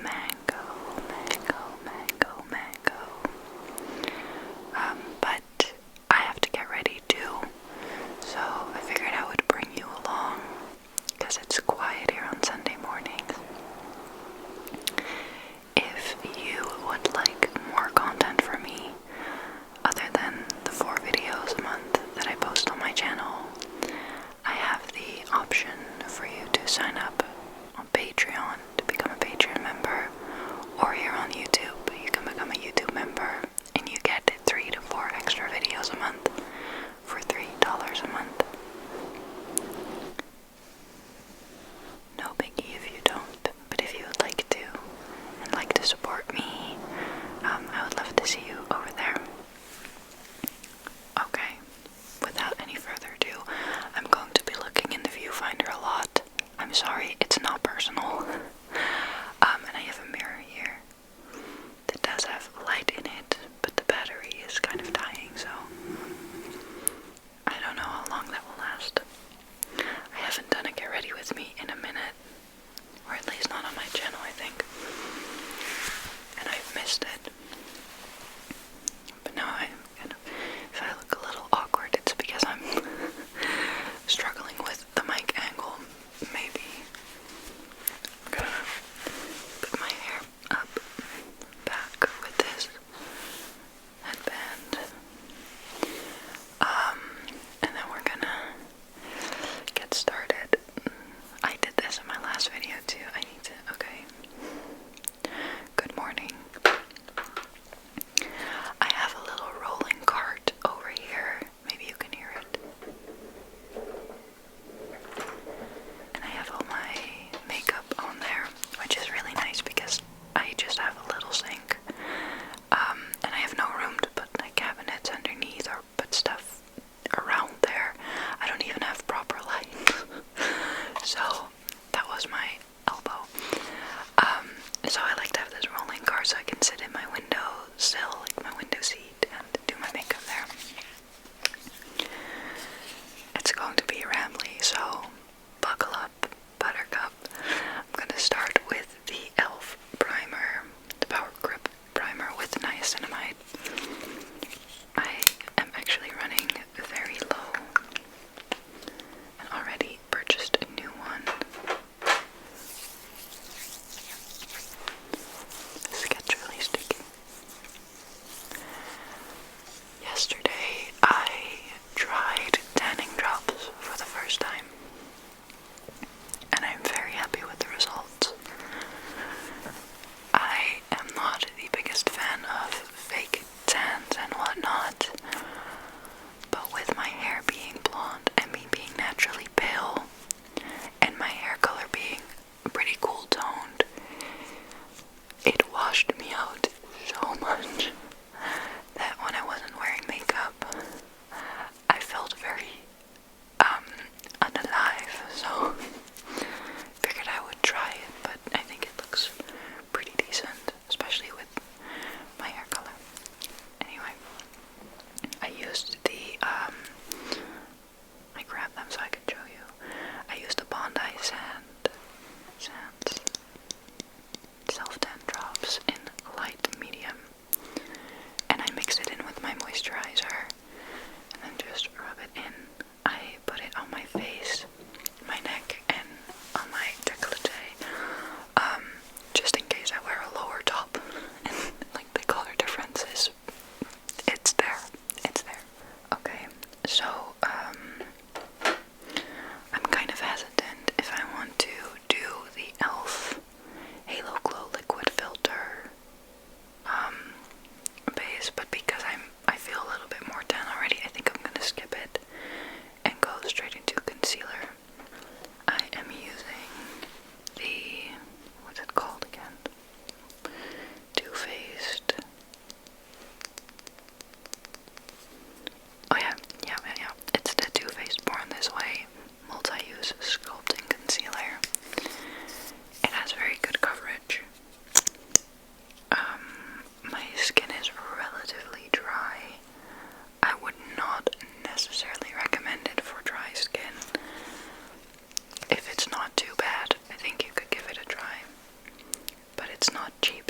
mango, mango, mango, mango. But I have to get ready too, so I figured I would bring you along because it's quiet here on Sunday mornings. If you would like more content from me, other than the 4 videos a month that I post on my channel, I have the option for you to sign up on Patreon to become a Patreon member, or here on YouTube, you can become a YouTube member and you get 3 to 4 extra videos a month for $3 a month. No biggie if you don't, but if you would like to and like to support me, I would love to see you over there. Okay, without any further ado, I'm going to be looking in the viewfinder a lot. I'm sorry, it's not personal. And I have a mirror here that does have light in it, but the battery is kind of dying, so I don't know how long that will last. I haven't done a get ready with me in a minute, or at least not on my channel, I think, and I've missed it. But now if I look a little awkward, it's because I'm struggling with the mic angle, maybe. I'm gonna put my hair up, back with this headband. And then we're gonna get started. I did this in my last video too. Okay. Good morning. I have a little rolling cart over here. Maybe you can hear it. And I have all my makeup on there, which is really nice because I just have a little sink. And I have no room to put my cabinets underneath or put stuff around there. I don't even have proper light. So that was my elbow. So I like to have this rolling cart so I can sit in my window sill, like my window seat, and do my makeup there. It's going to be rambly, so buckle up, buttercup. I'm gonna start with the e.l.f. primer, the Power Grip primer with niacinamide. I am actually running very low and already purchased a new one. This gets really sticky.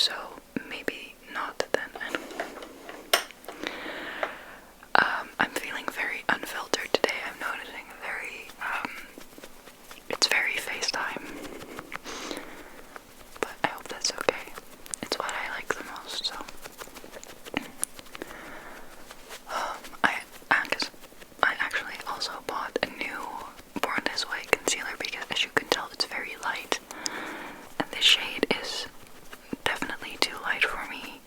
so maybe not then. I don't know. I'm feeling very unfiltered today. I'm noticing it's very FaceTime. But I hope that's okay. It's what I like the most, so. I actually also bought a new Born This Way concealer because, as you can tell, it's very light. And this shade is definitely too light for me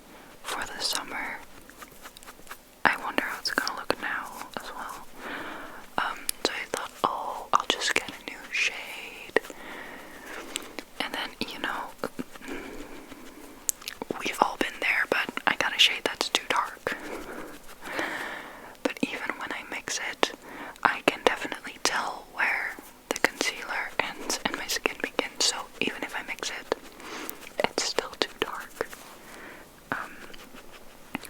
for the summer. I wonder how it's gonna look now as well. So I thought, oh, I'll just get a new shade. And then, we've all been there, but I got a shade that's too dark. But even when I mix it, I can definitely tell where the concealer ends and my skin begins. So even if I mix it, it's still too dark.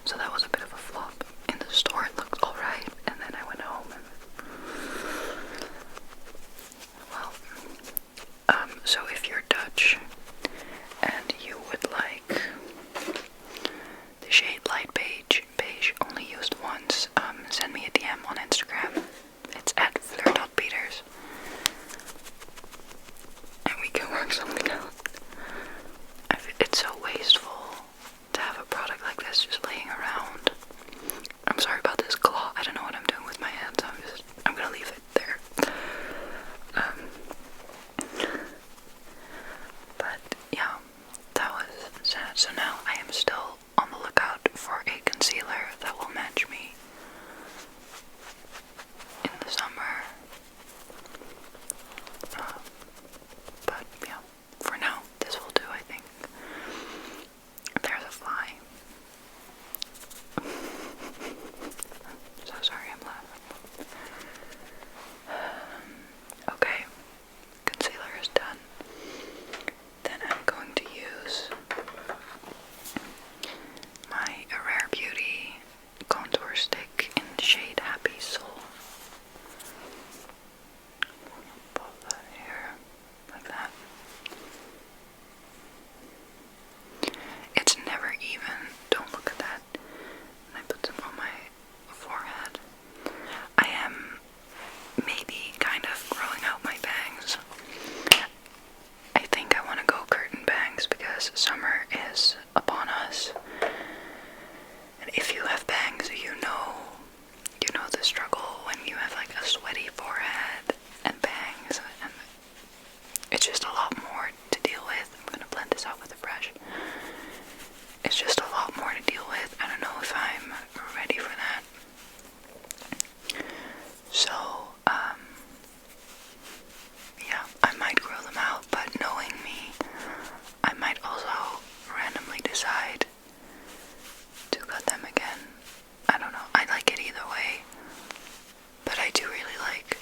So that was a bit of a flop. In the store it looked alright, and then I went home and so if you're Dutch and you would like the shade light beige only used once, send me a DM on Instagram. It's at fleur.peters. And we can work something out. It's so wasteful to have a product like this just laying around. I'm sorry about this claw. I don't know what I'm doing with my hands. I'm gonna leave it there. But yeah, that was sad. So now I am still on the lookout for a concealer that will match me in the summer. But yeah, for now, this will do, I think. There's a fly. So sorry, I'm laughing. Okay, concealer is done. Then I'm going to use my Rare Beauty contour stick in the shade Happy Soul. Pop that here, like that. It's never even. Don't look at that. And I put some on my forehead. I am maybe kind of growing out my bangs. I think I want to go curtain bangs because summer is upon us. And if you have bangs, you know the struggle when you have like a sweaty forehead and bangs, and it's just a lot more to deal with. I'm gonna blend this out with a brush. It's just a lot more to deal with. I don't know if I'm ready for that. So, yeah, I might grow them out, but knowing me, I might also randomly decide to cut them again. I don't know. I like it either way, but I do really like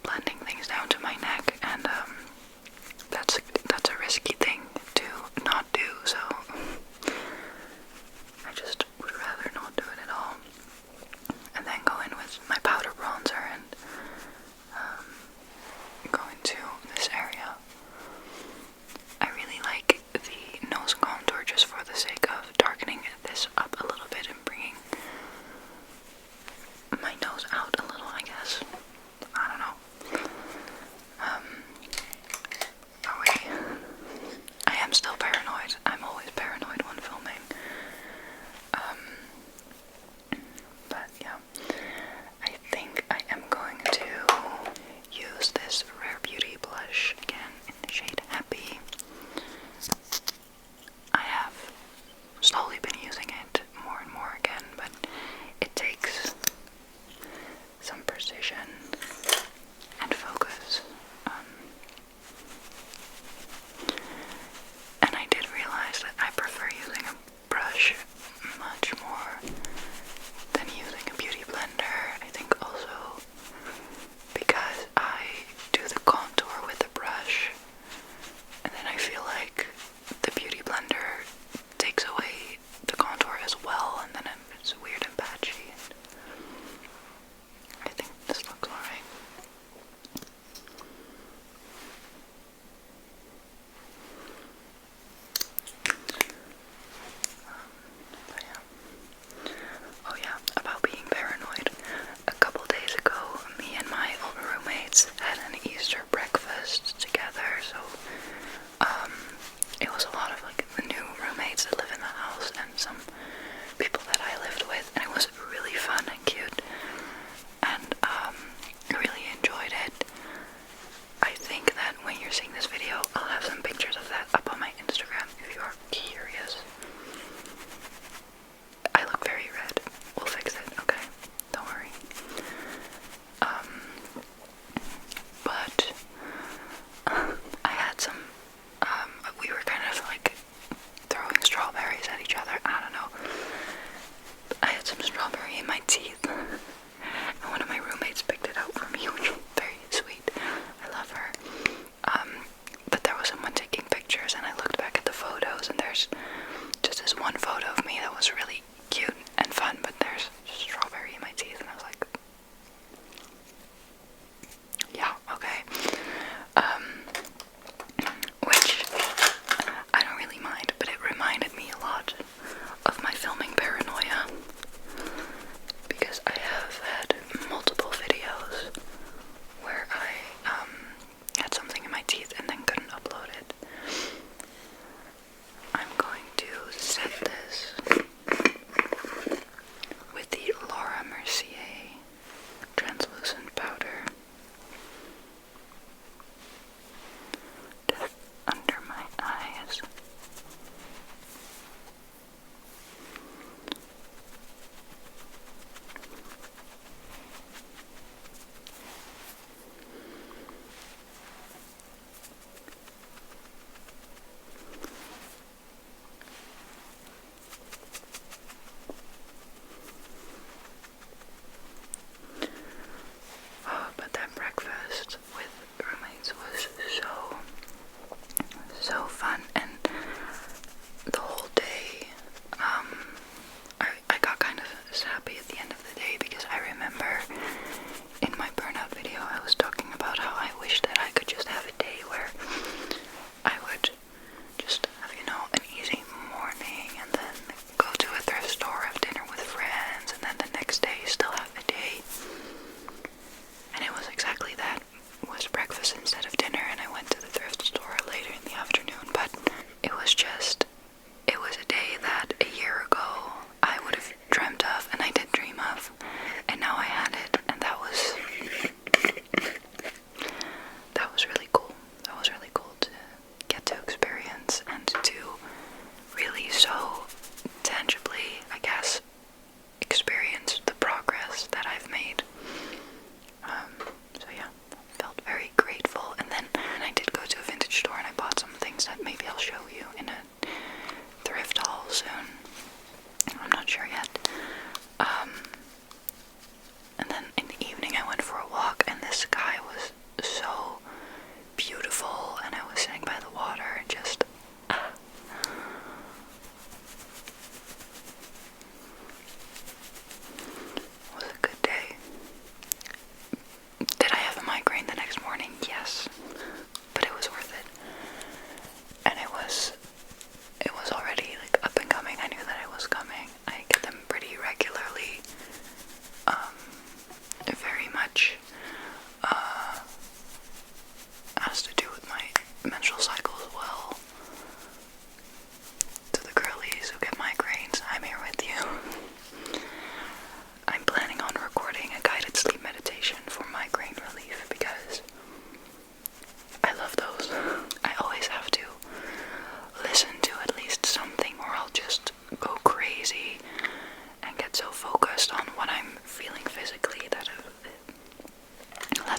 blending things down to my neck, and that's a risky thing to not do, so I just would rather not do it at all. And then go in with my powder bronzer and go into this area. I really like the nose contour just for the sake of darkening this up a little bit and bringing my nose out a little, I guess. I don't know.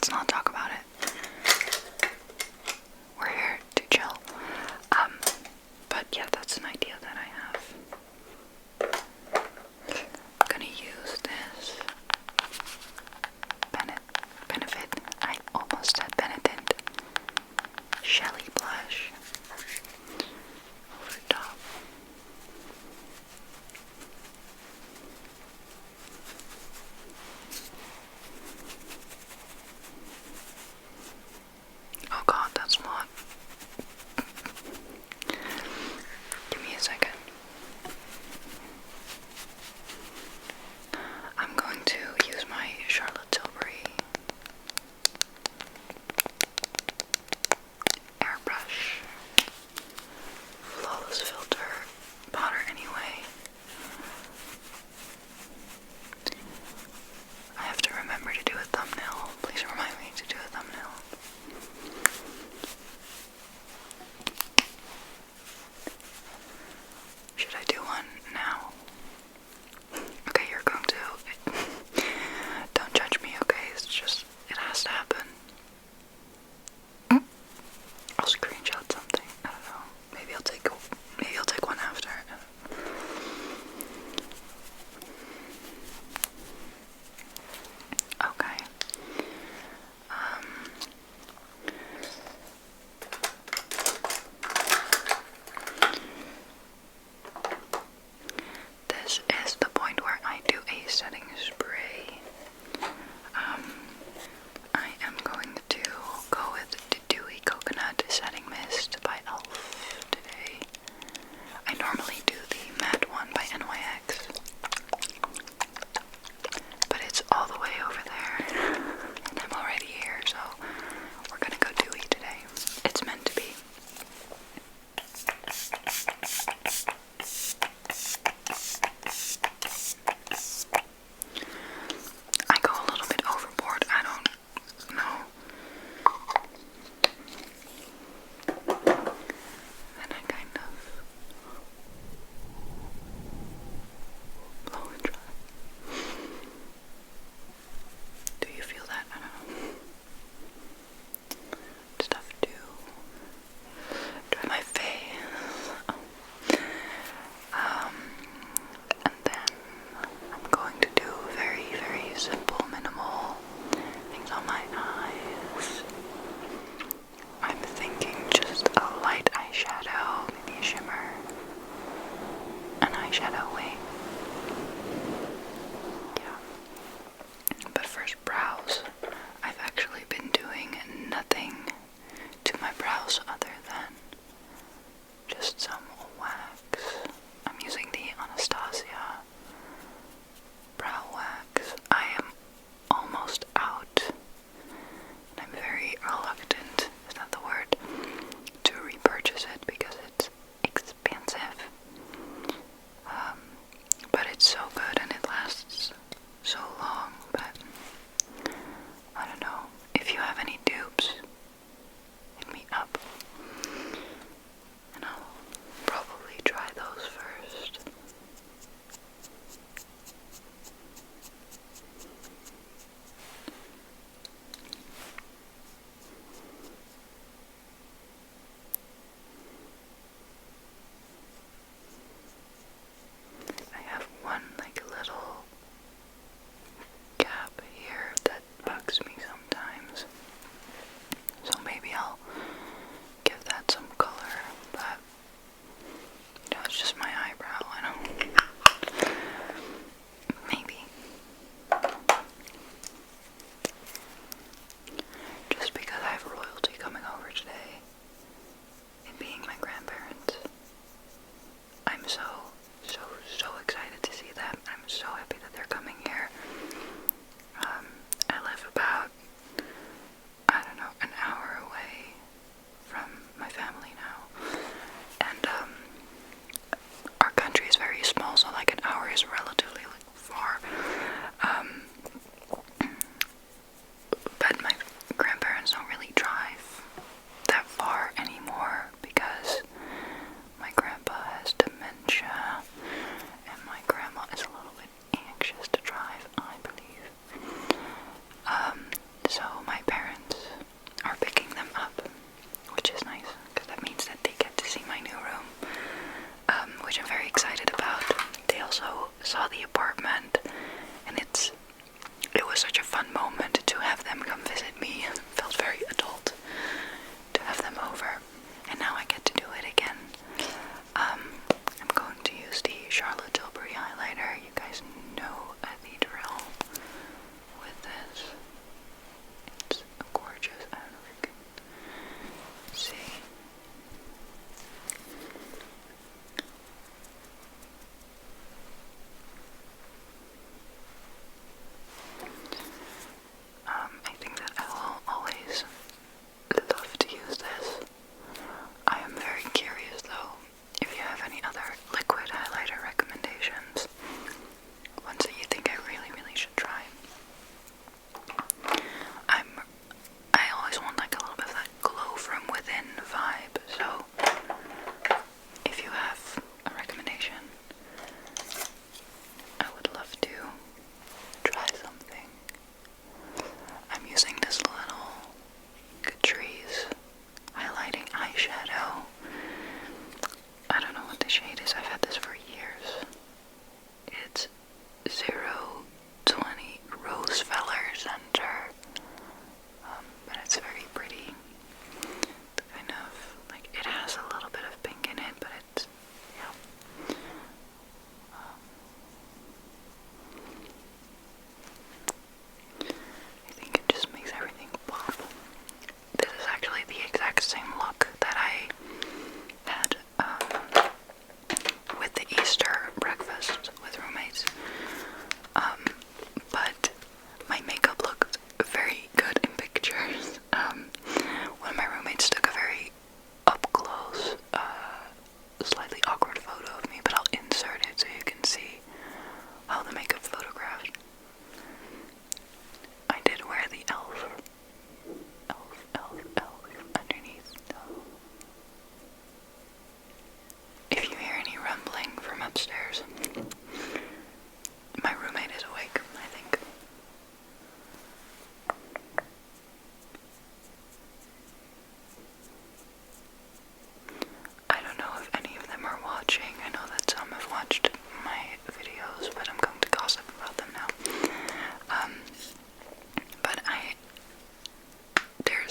let's not talk about it. We're here to chill. But yeah, that's an idea that I have. I'm gonna use this Benefit. I almost said Benedict. Shelly blush over the top.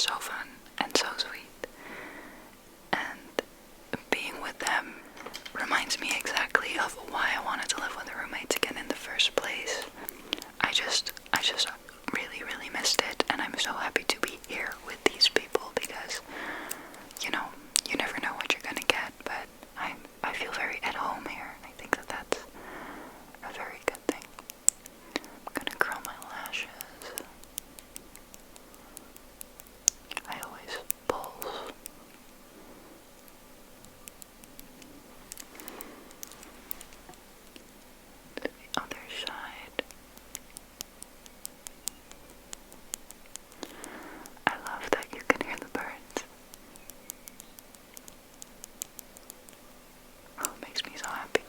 so fun and so sweet. And being with them reminds me exactly of why I wanted to live with roommates again in the first place. I just really, really missed it, and I'm so happy to be here with these people because, you know, you never know what you're gonna get, but I feel very at home here, and I think that that's a very good thing. I'm gonna curl my lashes. I always pulse. To the other side. I love that you can hear the birds. Oh, it makes me so happy.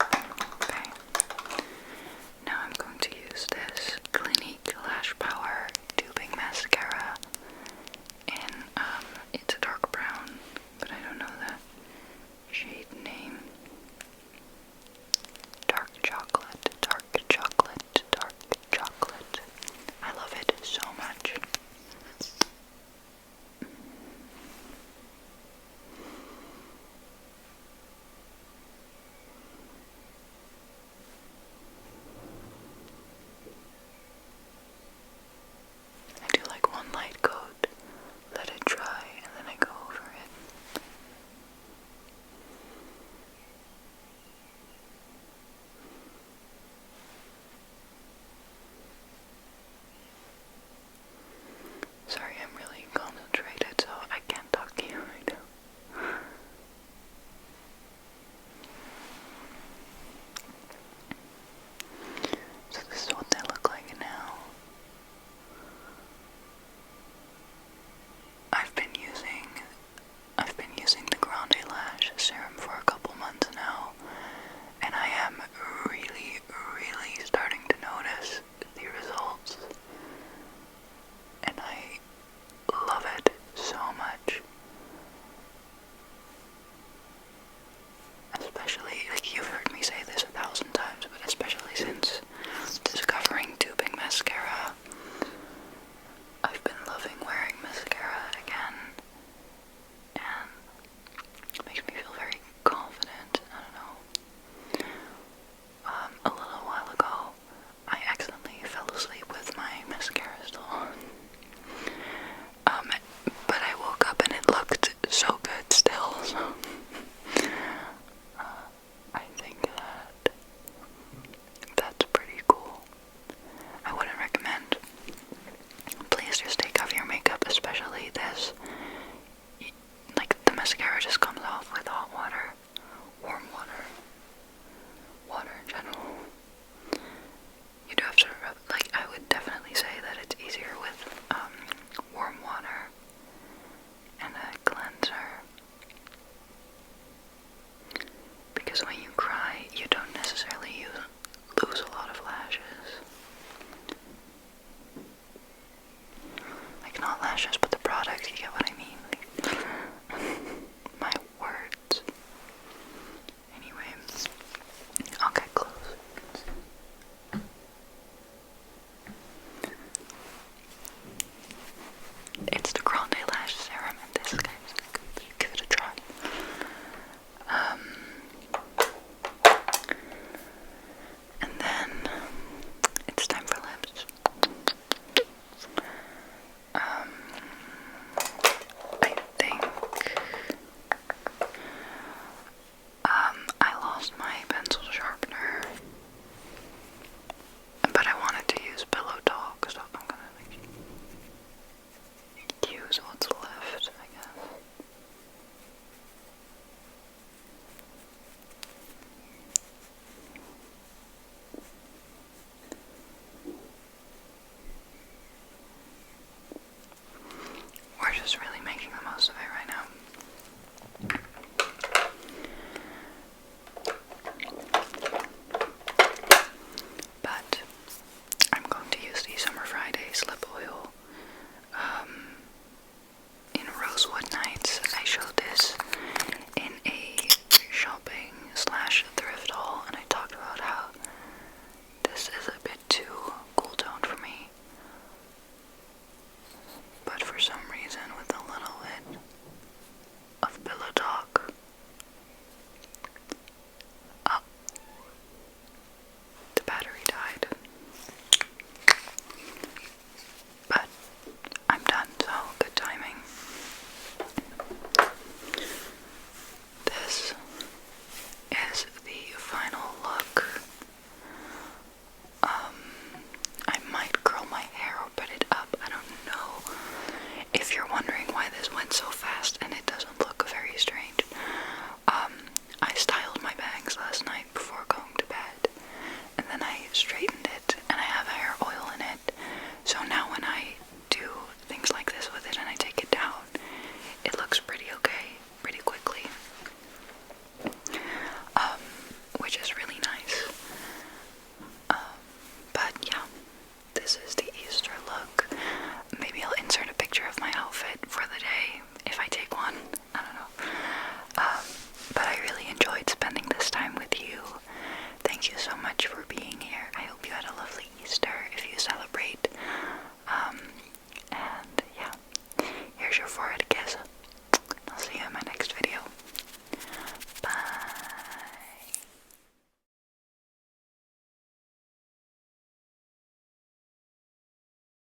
Okay. Now I'm going to use this Clinique Lash Power Tubing Mascara in, it's a dark brown, but I don't know the shade name. Dark chocolate, dark chocolate, dark chocolate. I love it so much. I do like one light coat, let it dry, and then I go over it. Sorry, I'm really concentrated, so I can't talk to you right now. So this is what they look like now. I've been using the Grande Lash serum for a couple months now, and I am really, really starting to notice the results, and I love it so much. Especially, like, you've heard me say this 1,000 times, but especially since discovering tubing mascara, I've been loving wearing mascara again, and it makes me feel very confident. I don't know. A little while ago, I accidentally fell asleep with my mascara still on. But I woke up and it looked so good still, so I think that that's pretty cool. I wouldn't recommend. Please just take off your makeup, especially this. Like, the mascara just comes off with hot water, warm water, water in general. You do have to rub, like, I would definitely say that it's easier with warm water and a cleanser. Because when you cry, you don't necessarily lose a lot of lashes. Like, not lashes, but the